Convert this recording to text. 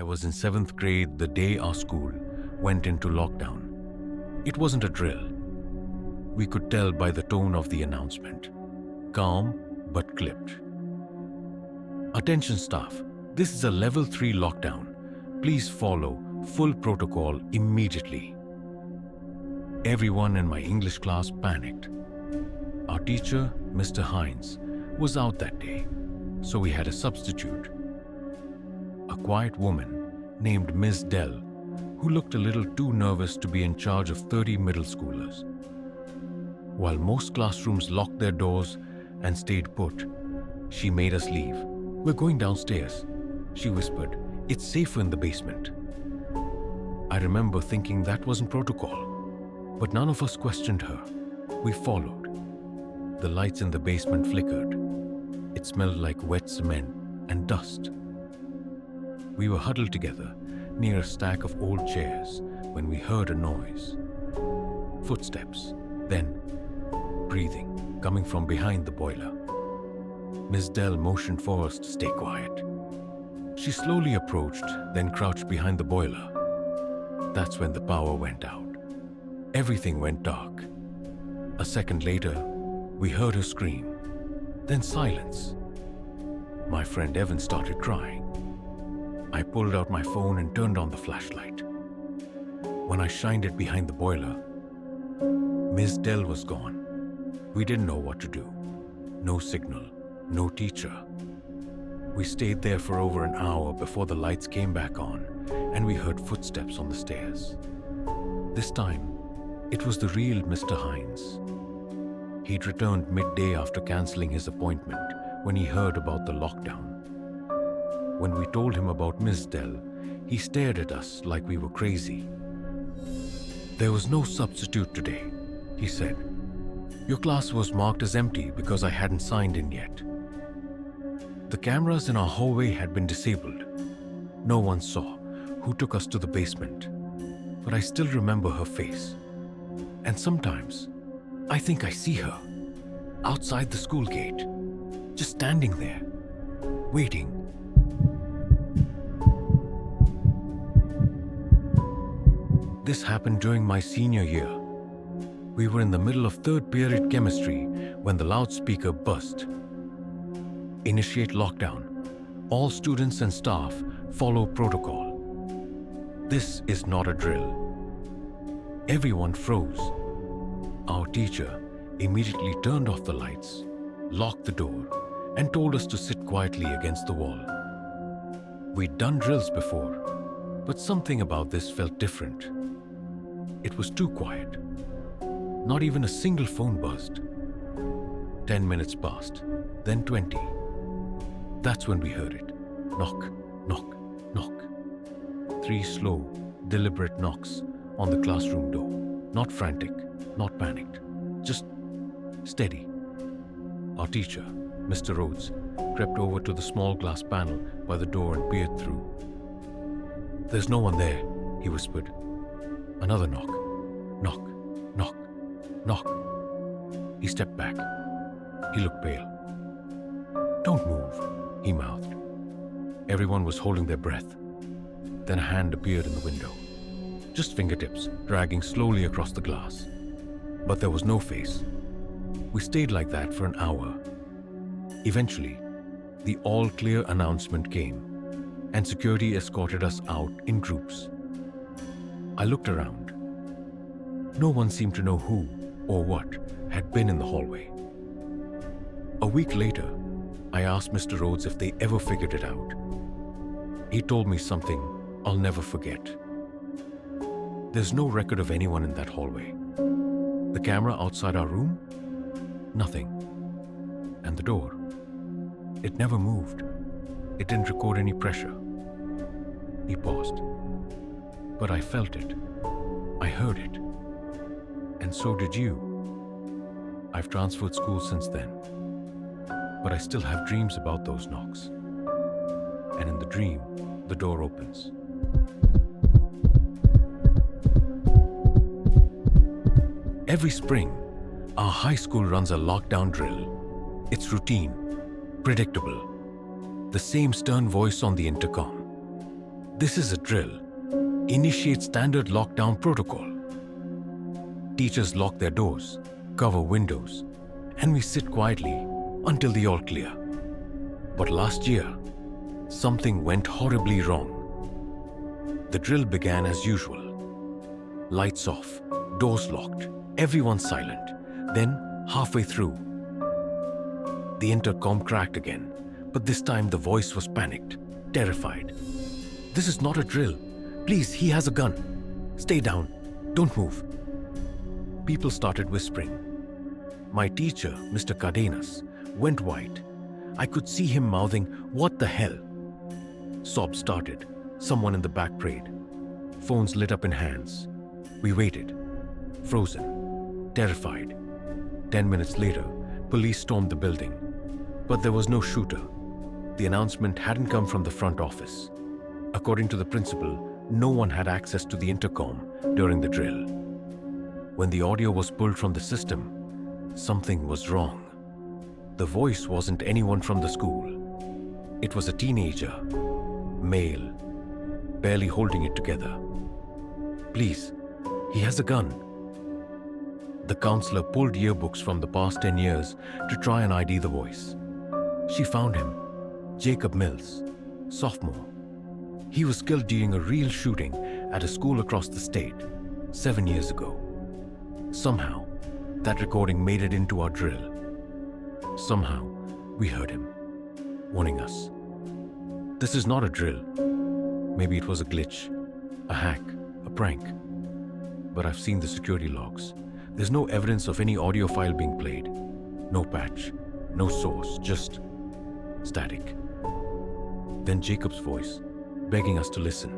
was in 7th grade the day our school went into lockdown. It wasn't a drill. We could tell by the tone of the announcement. Calm but clipped. Attention staff, this is a level 3 lockdown. Please follow full protocol immediately. Everyone in my English class panicked. Our teacher, Mr. Hines, was out that day, so we had a substitute. A quiet woman named Miss Dell, who looked a little too nervous to be in charge of 30 middle schoolers. While most classrooms locked their doors and stayed put, she made us leave. "We're going downstairs," she whispered. "It's safer in the basement." I remember thinking that wasn't protocol, but none of us questioned her. We followed. The lights in the basement flickered. It smelled like wet cement and dust. We were huddled together near a stack of old chairs when we heard a noise. Footsteps, then breathing coming from behind the boiler. Miss Dell motioned for us to stay quiet. She slowly approached, then crouched behind the boiler. That's when the power went out. Everything went dark. A second later, we heard her scream, then silence. My friend Evan started crying. I pulled out my phone and turned on the flashlight. When I shined it behind the boiler, Miss Dell was gone. We didn't know what to do. No signal, no teacher. We stayed there for over an hour before the lights came back on, and we heard footsteps on the stairs. This time, it was the real Mr. Hines. He'd returned midday after canceling his appointment when he heard about the lockdown. When we told him about Miss Dell, he stared at us like we were crazy. "There was no substitute today," he said. "Your class was marked as empty because I hadn't signed in yet." The cameras in our hallway had been disabled. No one saw who took us to the basement, but I still remember her face. And sometimes, I think I see her, outside the school gate, just standing there, waiting. This happened during my senior year. We were in the middle of 3rd period chemistry when the loudspeaker buzzed. "Initiate lockdown. All students and staff follow protocol." This is not a drill. Everyone froze. Our teacher immediately turned off the lights, locked the door, and told us to sit quietly against the wall. We'd done drills before, but something about this felt different. It was too quiet. Not even a single phone buzzed. 10 minutes passed, then 20. That's when we heard it. Knock, knock, knock. 3 slow, deliberate knocks on the classroom door. Not frantic, not panicked, just steady. Our teacher, Mr. Rhodes, crept over to the small glass panel by the door and peered through. "There's no one there," he whispered. Another knock. Knock, knock, knock. He stepped back. He looked pale. "Don't move," he mouthed. Everyone was holding their breath. Then a hand appeared in the window. Just fingertips dragging slowly across the glass. But there was no face. We stayed like that for an hour. Eventually, the all-clear announcement came, and security escorted us out in groups. I looked around. No one seemed to know who or what had been in the hallway. A week later, I asked Mr. Rhodes if they ever figured it out. He told me something I'll never forget. There's no record of anyone in that hallway. The camera outside our room? Nothing. And the door? It never moved. It didn't record any pressure. He paused. But I felt it. I heard it. And so did you. I've transferred schools since then. But I still have dreams about those knocks. And in the dream, the door opens. Every spring, our high school runs a lockdown drill. It's routine, predictable. The same stern voice on the intercom. This is a drill. Initiate standard lockdown protocol. Teachers lock their doors, cover windows, and we sit quietly until the all clear. But last year, something went horribly wrong. The drill began as usual. Lights off, doors locked, everyone silent. Then, halfway through, the intercom cracked again, but this time the voice was panicked, terrified. "This is not a drill. Please, he has a gun. Stay down. Don't move." People started whispering. My teacher, Mr. Cardenas, went white. I could see him mouthing, "What the hell?" Sobs started. Someone in the back prayed. Phones lit up in hands. We waited, frozen, terrified. 10 minutes later, police stormed the building. But there was no shooter. The announcement hadn't come from the front office. According to the principal, no one had access to the intercom during the drill. When the audio was pulled from the system, something was wrong. The voice wasn't anyone from the school. It was a teenager, male, barely holding it together. "Please, he has a gun." The counselor pulled yearbooks from the past 10 years to try and ID the voice. She found him, Jacob Mills, sophomore. He was killed during a real shooting at a school across the state 7 years ago. Somehow, that recording made it into our drill. Somehow, we heard him, warning us. This is not a drill. Maybe it was a glitch, a hack, a prank. But I've seen the security logs. There's no evidence of any audio file being played. No patch, no source, just static. Then Jacob's voice, begging us to listen.